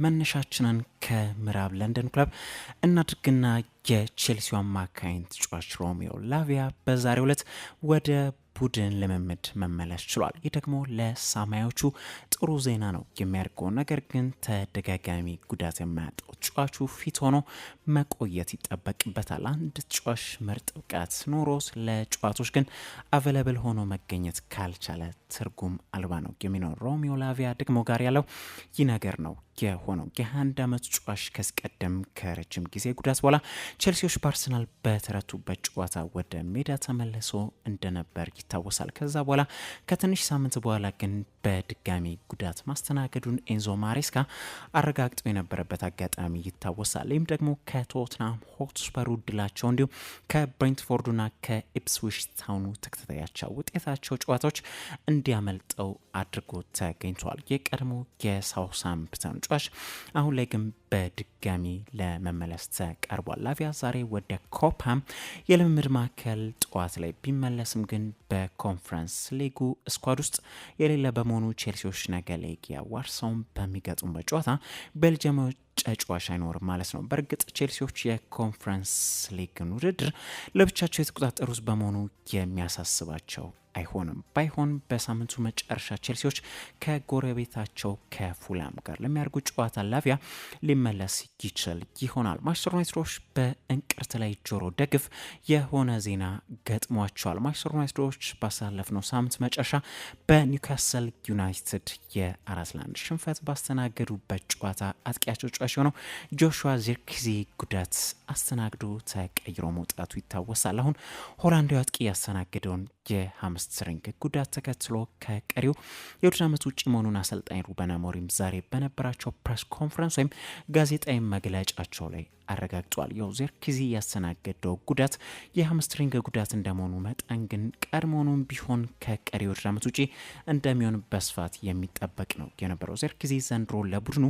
መነሻችንን ከምዕራብ ለንደን ክለብ እናድርግና የቼልሲው አማካኝ ተጫዋች ሮሚዮ ላቪያ በዛሬው ዕለት ወደ ቡድን ልምምድ መመለስ ችሏል። ይህ ደግሞ ለሰማያዎቹ ጥሩ ዜና ነው የሚያደርገው። ነገር ግን ተደጋጋሚ ጉዳት የማያጣው ተጫዋቹ ፊት ሆኖ መቆየት ይጠበቅበታል። አንድ ተጫዋች ምርጥ ብቃት ኖሮት ለጨዋታዎች ግን አቬለብል ሆኖ መገኘት ካልቻለ ትርጉም አልባ ነው የሚኖር። ሮሚዮ ላቪያ ደግሞ ጋር ያለው ይህ ነገር ነው የሆነው። የ21 ዓመት ተጫዋች ከስቀደም ከረጅም ጊዜ ጉዳት በኋላ ቼልሲዎች በአርሰናል በተረቱበት ጨዋታ ወደ ሜዳ ተመልሶ እንደነበር ይታወሳል። ከዛ በኋላ ከትንሽ ሳምንት በኋላ ግን በድጋሚ ጉዳት ማስተናገዱን ኤንዞ ማሬስካ አረጋግጦ የነበረበት አጋጣሚ ይታወሳል። ይህም ደግሞ ከቶትናም ሆትስፐሩ ድላቸው እንዲሁም ከብሬንትፎርዱና ከኢፕስዊች ታውኑ ተከታታያቸው ውጤታቸው ጨዋታዎች እንዲያመልጠው አድርጎ ተገኝቷል። የቀድሞ የሳውሳምፕተን ተጫዋች አሁን ላይ ግን በድጋሚ ለመመለስ ተቀርቧል። ላቪያ ዛሬ ወደ ኮፓም የልምምድ ማዕከል ጠዋት ላይ ቢመለስም ግን በኮንፈረንስ ሊጉ ስኳድ ውስጥ የሌለ በመሆኑ ቼልሲዎች ነገ ሌጊያ ዋርሳውን በሚገጥሙበት ጨዋታ ቤልጅየማዊ ተጫዋች አይኖርም ማለት ነው። በእርግጥ ቼልሲዎች የኮንፈረንስ ሊግን ውድድር ለብቻቸው የተቆጣጠሩት በመሆኑ የሚያሳስባቸው አይሆንም። ባይሆን በሳምንቱ መጨረሻ ቼልሲዎች ከጎረቤታቸው ከፉላም ጋር ለሚያደርጉ ጨዋታ ላቪያ ሊመለስ ይችል ይሆናል። ማንቸስተር ዩናይትዶች በእንቅርት ላይ ጆሮ ደግፍ የሆነ ዜና ገጥሟቸዋል። ማንቸስተር ዩናይትዶች ባሳለፍነው ሳምንት መጨረሻ በኒውካስል ዩናይትድ የ4-1 ሽንፈት ባስተናገዱበት ጨዋታ አጥቂያቸው ተጫዋች የሆነው ጆሹዋ ዚርክዚ ጉዳት አስተናግዶ ተቀይሮ መውጣቱ ይታወሳል። አሁን ሆላንዳዊ አጥቂ ያስተናገደውን የሃምስትሪንግ ጉዳት ተከትሎ ከቀሪው የውድድር ዓመት ውጭ መሆኑን አሰልጣኝ ሩበን አሞሪም ዛሬ በነበራቸው ፕሬስ ኮንፈረንስ ወይም ጋዜጣዊ መግለጫቸው ላይ አረጋግጧል። ዚርክዚ ያስተናገደው ጉዳት የሃምስትሪንግ ጉዳት እንደመሆኑ መጠን ግን ቀድሞውንም ቢሆን ከቀሪው የውድድር ዓመት ውጭ እንደሚሆን በስፋት የሚጠበቅ ነው የነበረው። ዚርክዚ ዘንድሮ ለቡድኑ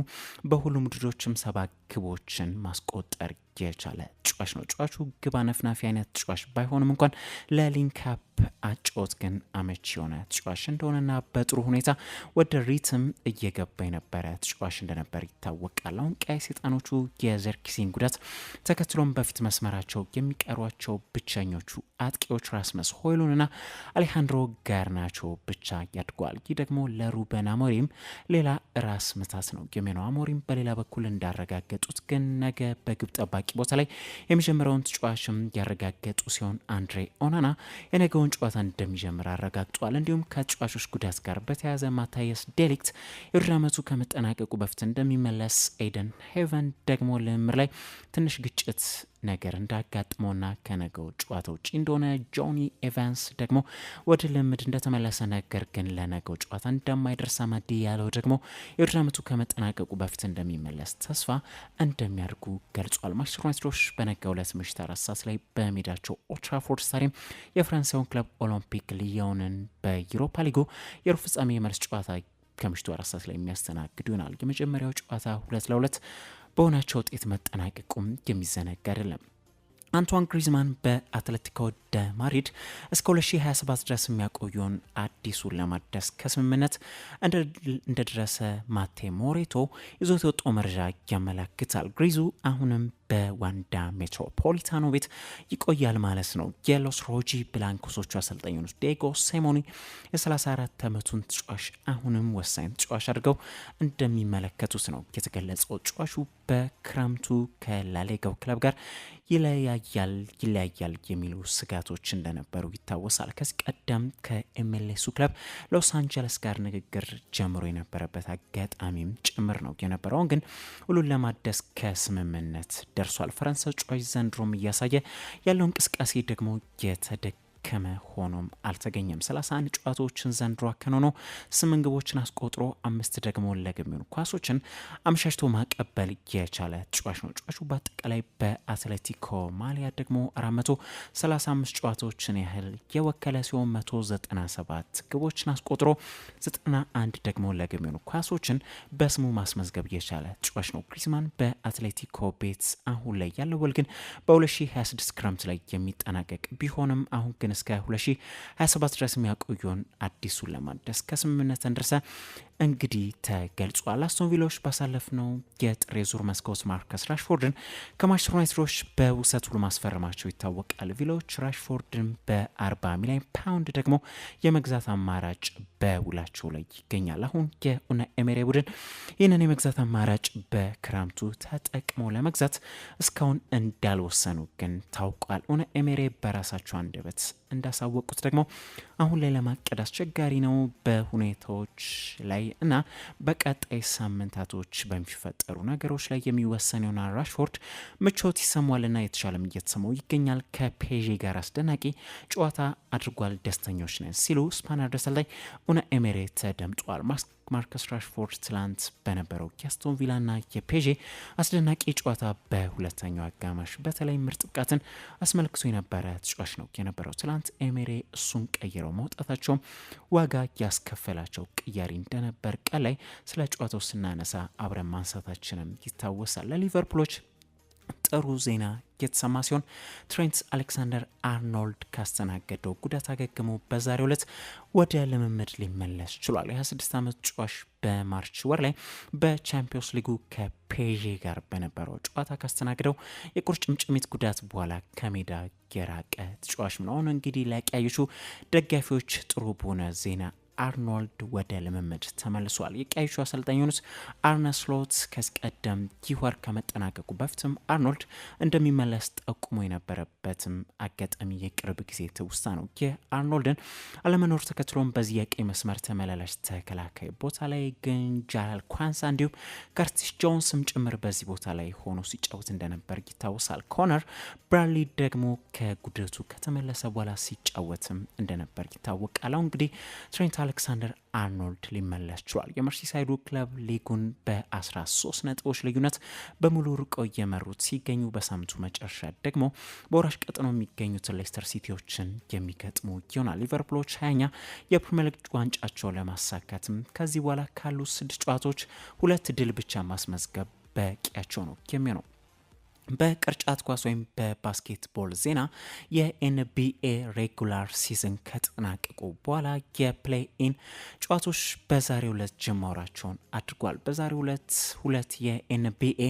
በሁሉም ውድድሮችም 7 ግቦችን ማስቆጠር የቻለ ተጫዋች ነው። ተጫዋቹ ግብ አነፍናፊ አይነት ተጫዋች ባይሆንም እንኳን ለሊንካፕ አጨዋወት ግን አመቺ የሆነ ተጫዋች እንደሆነና በጥሩ ሁኔታ ወደ ሪትም እየገባ የነበረ ተጫዋች እንደነበር ይታወቃል። አሁን ቀይ ሰይጣኖቹ የዚርክዚን ጉዳት ተከትሎም በፊት መስመራቸው የሚቀሯቸው ብቸኞቹ አጥቂዎች ራስመስ ሆይሉንድና አሌሃንድሮ ጋርናቾ ብቻ ያድጓል። ይህ ደግሞ ለሩበን አሞሪም ሌላ ራስ ምታት ነው የሚሆነው። አሞሪም በሌላ በኩል እንዳረጋገጡት ግን ነገ በግብ ጠባቂ ቦታ ላይ የሚጀምረውን ተጫዋችም ያረጋገጡ ሲሆን አንድሬ ኦናና የነገውን ጨዋታ እንደሚጀምር አረጋግጧል። እንዲሁም ከተጫዋቾች ጉዳት ጋር በተያያዘ ማታየስ ዴሊክት የውድድር ዓመቱ ከመጠናቀቁ በፊት እንደሚመለስ፣ ኤደን ሄቨን ደግሞ ልምምድ ላይ ትንሽ ግጭት ነገር እንዳጋጥመውና ከነገው ጨዋታ ውጭ እንደሆነ፣ ጆኒ ኤቫንስ ደግሞ ወደ ልምድ እንደተመለሰ ነገር ግን ለነገው ጨዋታ እንደማይደርስ፣ አማዲ ያለው ደግሞ የውድድር ዓመቱ ከመጠናቀቁ በፊት እንደሚመለስ ተስፋ እንደሚያደርጉ ገልጿል። ማንቸስተር ዩናይትዶች በነገው ዕለት ምሽት 4 ሰዓት ላይ በሜዳቸው ኦልትራፎርድ ስታዲየም የፈረንሳዩን ክለብ ኦሎምፒክ ሊዮንን በዩሮፓ ሊጉ የሩብ ፍጻሜ የመልስ ጨዋታ ከምሽቱ 4 ሰዓት ላይ የሚያስተናግዱ ይሆናል። የመጀመሪያው ጨዋታ 2-2 በሆናቸው ውጤት መጠናቀቁም የሚዘነጋ አይደለም። አንቷን ግሪዝማን በአትሌቲኮ ደ ማድሪድ እስከ 2027 ድረስ የሚያቆየውን አዲሱን ለማደስ ከስምምነት እንደደረሰ ማቴ ሞሬቶ ይዞት የወጣው መረጃ ያመላክታል። ግሪዙ አሁንም በዋንዳ ሜትሮፖሊታኖ ቤት ይቆያል ማለት ነው። የሎስ ሮጂ ብላንኮሶቹ አሰልጣኝ የሆኑት ዲየጎ ሲሞኔ የ34 ዓመቱን ተጫዋች አሁንም ወሳኝ ተጫዋች አድርገው እንደሚመለከቱት ነው የተገለጸው። ተጫዋቹ በክረምቱ ከላሊጋው ክለብ ጋር ይለያያል የሚሉ ስጋቶች እንደነበሩ ይታወሳል። ከዚህ ቀደም ከኤምኤልኤሱ ክለብ ሎስ አንጀለስ ጋር ንግግር ጀምሮ የነበረበት አጋጣሚም ጭምር ነው የነበረውን ግን ሁሉን ለማደስ ከስምምነት ደርሷል። ፈረንሳይ ተጫዋች ዘንድሮም እያሳየ ያለው እንቅስቃሴ ደግሞ የተደገመ ሆኖም አልተገኘም። 31 ጨዋታዎችን ዘንድሮ አከናውኖ 8 ግቦችን አስቆጥሮ 5 ደግሞ ለግብ የሚሆኑ ኳሶችን አመሻሽቶ ማቀበል የቻለ ተጫዋች ነው። ተጫዋቹ በአጠቃላይ በአትሌቲኮ ማሊያ ደግሞ 435 ጨዋታዎችን ያህል የወከለ ሲሆን 197 ግቦችን አስቆጥሮ 91 ደግሞ ለግብ የሚሆኑ ኳሶችን በስሙ ማስመዝገብ የቻለ ተጫዋች ነው። ግሪዝማን በአትሌቲኮ ቤት አሁን ላይ ያለው ውል ግን በ2026 ክረምት ላይ የሚጠናቀቅ ቢሆንም አሁን ግን እስከ 2027 ድረስ የሚያቆየውን አዲሱን ለማድረስ ከስምምነት እንደረሰ እንግዲህ ተገልጿል። አስቶን ቪላዎች ባሳለፍነው የጥር ዙር መስኮት ማርከስ ራሽፎርድን ከማንቸስተር ዩናይትዶች በውሰት ውል ማስፈረማቸው ይታወቃል። ቪላዎች ራሽፎርድን በ40 ሚሊዮን ፓውንድ ደግሞ የመግዛት አማራጭ በውላቸው ላይ ይገኛል። አሁን የኡናይ ኤሜሬ ቡድን ይህንን የመግዛት አማራጭ በክረምቱ ተጠቅመው ለመግዛት እስካሁን እንዳልወሰኑ ግን ታውቋል። ኡናይ ኤሜሬ በራሳቸው አንደበት እንዳሳወቁት ደግሞ አሁን ላይ ለማቀድ አስቸጋሪ ነው። በሁኔታዎች ላይ እና በቀጣይ ሳምንታቶች በሚፈጠሩ ነገሮች ላይ የሚወሰን ይሆናል። ራሽፎርድ ምቾት ይሰማልና የተሻለም እየተሰማው ይገኛል። ከፔዤ ጋር አስደናቂ ጨዋታ አድርጓል፣ ደስተኞች ነን ሲሉ ስፓናር ደሰል ላይ ኡናይ ኤሜሬ ተደምጧል። ማርከስ ራሽፎርድ ትላንት በነበረው የአስቶን ቪላና የፔዤ አስደናቂ ጨዋታ በሁለተኛው አጋማሽ በተለይ ምርጥ ብቃትን አስመልክቶ የነበረ ተጫዋች ነው የነበረው። ትላንት ኤሜሬ እሱን ቀይረው መውጣታቸውም ዋጋ ያስከፈላቸው ቅያሪ እንደነበር ቀን ላይ ስለ ጨዋታው ስናነሳ አብረን ማንሳታችንም ይታወሳል። ለሊቨርፑሎች ጥሩ ዜና የተሰማ ሲሆን ትሬንት አሌክሳንደር አርኖልድ ካስተናገደው ጉዳት አገግሞ በዛሬው ዕለት ወደ ልምምድ ሊመለስ ችሏል። የ26 ዓመት ተጫዋች በማርች ወር ላይ በቻምፒዮንስ ሊጉ ከፔዤ ጋር በነበረው ጨዋታ ካስተናገደው የቁርጭምጭሚት ጉዳት በኋላ ከሜዳ የራቀ ተጫዋች ነው። አሁን እንግዲህ ለቀያዮቹ ደጋፊዎች ጥሩ በሆነ ዜና አርኖልድ ወደ ልምምድ ተመልሷል። የቀያዮቹ አሰልጣኝ የሆኑት አርነ ስሎት ከዚህ ቀደም ይህ ወር ከመጠናቀቁ በፊትም አርኖልድ እንደሚመለስ ጠቁሞ የነበረበትም አጋጣሚ የቅርብ ጊዜ ትውስታ ነው። የአርኖልድን አለመኖር ተከትሎም በዚህ የቀኝ መስመር ተመላላሽ ተከላካይ ቦታ ላይ ግን ጃላል ኳንሳ እንዲሁም ከርቲስ ጆንስም ጭምር በዚህ ቦታ ላይ ሆኖ ሲጫወት እንደነበር ይታወሳል። ኮነር ብራድሊ ደግሞ ከጉዳቱ ከተመለሰ በኋላ ሲጫወትም እንደነበር ይታወቃል። አሁን እንግዲህ ትሬንት አሌክሳንደር አርኖልድ ሊመለስ ችሏል። የመርሲሳይዱ ክለብ ሊጉን በ13 ነጥቦች ልዩነት በሙሉ ርቀው እየመሩት ሲገኙ በሳምንቱ መጨረሻ ደግሞ በወራሽ ቀጠናው የሚገኙትን ሌስተር ሲቲዎችን የሚገጥሙ ይሆናል። ሊቨርፑሎች 20ኛ የፕሪሚየር ሊግ ዋንጫቸውን ለማሳካትም ከዚህ በኋላ ካሉ 6 ጨዋታዎች 2 ድል ብቻ ማስመዝገብ በቂያቸው ነው የሚሆነው። በቅርጫት ኳስ ወይም በባስኬትቦል ዜና የኤንቢኤ ሬጉላር ሲዝን ከጠናቀቁ በኋላ የፕሌይ ኢን ጨዋታዎች በዛሬው ዕለት ጅማሯቸውን አድርጓል። በዛሬው ዕለት 2 የኤንቢኤ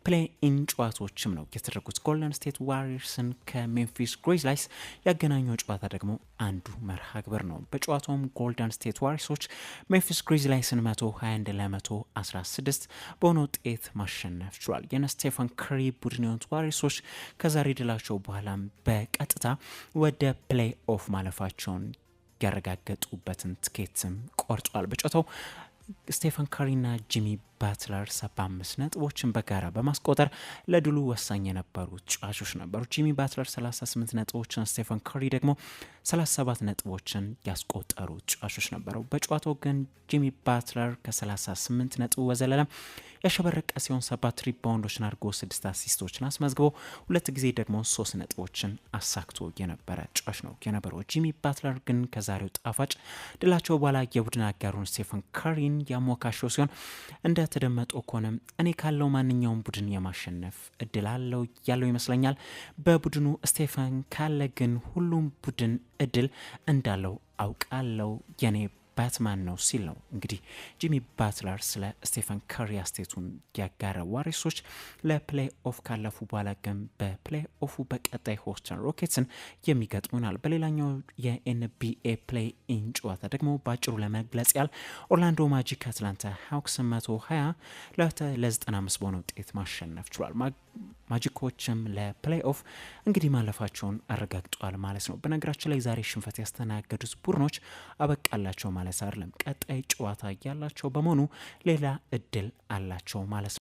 ፕሌይ ኢን ጨዋታዎችም ነው የተደረጉት። ጎልደን ስቴት ዋሪየርስን ከሜምፊስ ግሪዝላይስ ያገናኘው ጨዋታ ደግሞ አንዱ መርሃ ግብር ነው። በጨዋታውም ጎልደን ስቴት ዋሪየርሶች ሜምፊስ ግሪዝላይስን 121 ለ116 በሆነ ውጤት ማሸነፍ ችሏል። የነ ስቴፈን ከሪ ቡድን የሆኑት ዋሪየርሶች ከዛሬ ድላቸው በኋላም በቀጥታ ወደ ፕሌይ ኦፍ ማለፋቸውን ያረጋገጡበትን ትኬትም ቆርጧል። በጨዋታው ስቴፈን ካሪና ጂሚ ባትለር 75 ነጥቦችን በጋራ በማስቆጠር ለድሉ ወሳኝ የነበሩ ተጫዋቾች ነበሩ። ጂሚ ባትለር 38 ነጥቦችን፣ ስቴፈን ካሪ ደግሞ 37 ነጥቦችን ያስቆጠሩ ተጫዋቾች ነበሩ። በጨዋታው ግን ጂሚ ባትለር ከ38 ነጥቡ በዘለለም ያሸበረቀ ሲሆን 7 ሪባውንዶችን አድርጎ 6 አሲስቶችን አስመዝግቦ 2 ጊዜ ደግሞ 3 ነጥቦችን አሳክቶ የነበረ ተጫዋች ነው የነበረው። ጂሚ ባትለር ግን ከዛሬው ጣፋጭ ድላቸው በኋላ የቡድን አጋሩን ስቴፈን ካሪን ያሞካሸው ሲሆን እንደ ተደመጠው ከሆነ እኔ ካለው ማንኛውም ቡድን የማሸነፍ እድል አለው ያለው ይመስለኛል። በቡድኑ ስቴፈን ካለ ግን ሁሉም ቡድን እድል እንዳለው አውቃለው የኔ ባትማን ነው ሲል ነው እንግዲህ ጂሚ ባትለር ስለ ስቴፈን ካሪ አስቴቱን ያጋራ። ዋሪየርሶች ለፕሌይ ኦፍ ካለፉ በኋላ ግን በፕሌይ ኦፉ በቀጣይ ሆስተን ሮኬትስን የሚገጥሙናል። በሌላኛው የኤንቢኤ ፕሌይ ኢን ጨዋታ ደግሞ በአጭሩ ለመግለጽ ያህል ኦርላንዶ ማጂክ አትላንታ ሃውክስ 120 ለ95 በሆነ ውጤት ማሸነፍ ችሏል። ማጂኮችም ለፕሌይ ኦፍ እንግዲህ ማለፋቸውን አረጋግጧል ማለት ነው። በነገራችን ላይ ዛሬ ሽንፈት ያስተናገዱት ቡድኖች አበቃላቸው ማለት አይደለም። ቀጣይ ጨዋታ ያላቸው በመሆኑ ሌላ እድል አላቸው ማለት ነው።